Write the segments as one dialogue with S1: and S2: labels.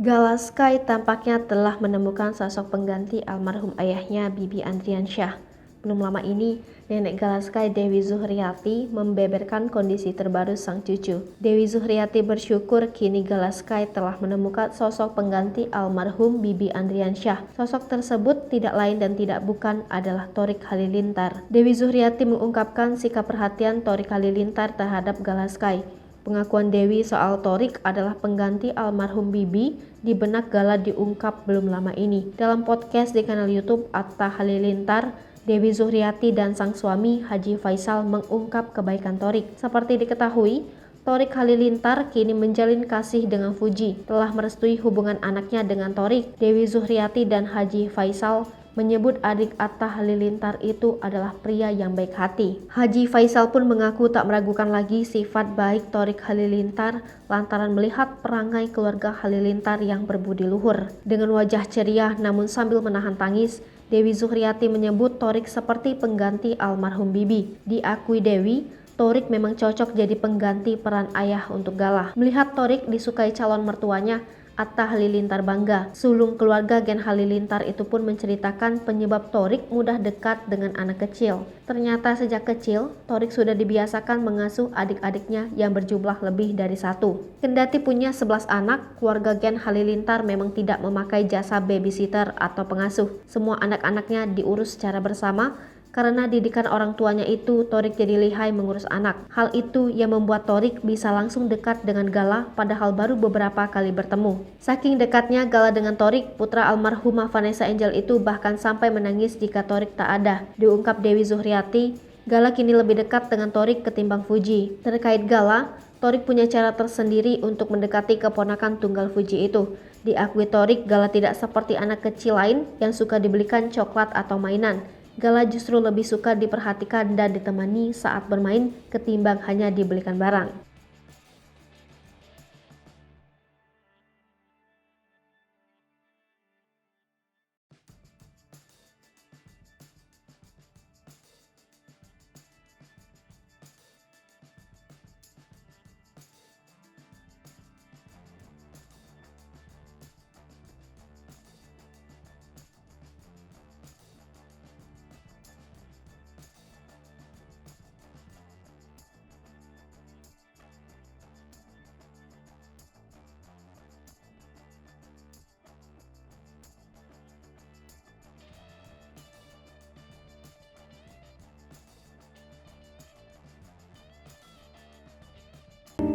S1: Gala Sky tampaknya telah menemukan sosok pengganti almarhum ayahnya Bibi Andriansyah. Belum lama ini, nenek Gala Sky Dewi Zuhriati membeberkan kondisi terbaru sang cucu. Dewi Zuhriati bersyukur kini Gala Sky telah menemukan sosok pengganti almarhum Bibi Andriansyah. Sosok tersebut tidak lain dan tidak bukan adalah Thorik Halilintar. Dewi Zuhriati mengungkapkan sikap perhatian Thorik Halilintar terhadap Gala Sky. Pengakuan Dewi soal Thorik adalah pengganti almarhum Bibi di benak Gala diungkap belum lama ini. Dalam podcast di kanal YouTube Atta Halilintar, Dewi Zuhriati dan sang suami Haji Faisal mengungkap kebaikan Thorik. Seperti diketahui, Thorik Halilintar kini menjalin kasih dengan Fuji. Telah merestui hubungan anaknya dengan Thorik. Dewi Zuhriati dan Haji Faisal menyebut adik Atta Halilintar itu adalah pria yang baik hati. Haji Faisal pun mengaku tak meragukan lagi sifat baik Thorik Halilintar lantaran melihat perangai keluarga Halilintar yang berbudi luhur. Dengan wajah ceria namun sambil menahan tangis, Dewi Zuhriati menyebut Thorik seperti pengganti almarhum Bibi. Diakui Dewi, Thorik memang cocok jadi pengganti peran ayah untuk Gala. Melihat Thorik disukai calon mertuanya, Atta Halilintar bangga. Sulung keluarga Gen Halilintar itu pun menceritakan penyebab Thorik mudah dekat dengan anak kecil. Ternyata sejak kecil, Thorik sudah dibiasakan mengasuh adik-adiknya yang berjumlah lebih dari satu. Kendati punya 11 anak, keluarga Gen Halilintar memang tidak memakai jasa babysitter atau pengasuh. Semua anak-anaknya diurus secara bersama. Karena didikan orang tuanya itu, Thorik jadi lihai mengurus anak. Hal itu yang membuat Thorik bisa langsung dekat dengan Gala padahal baru beberapa kali bertemu. Saking dekatnya Gala dengan Thorik, putra almarhumah Vanessa Angel itu bahkan sampai menangis jika Thorik tak ada. Diungkap Dewi Zuhriati, Gala kini lebih dekat dengan Thorik ketimbang Fuji. Terkait Gala, Thorik punya cara tersendiri untuk mendekati keponakan tunggal Fuji itu. Diakui Thorik, Gala tidak seperti anak kecil lain yang suka dibelikan coklat atau mainan. Gala justru lebih suka diperhatikan dan ditemani saat bermain ketimbang hanya dibelikan barang.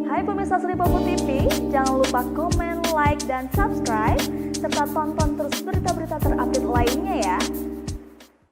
S2: Hai pemirsa Sri Popo TV, jangan lupa komen, like, dan subscribe, serta tonton terus berita-berita terupdate lainnya ya.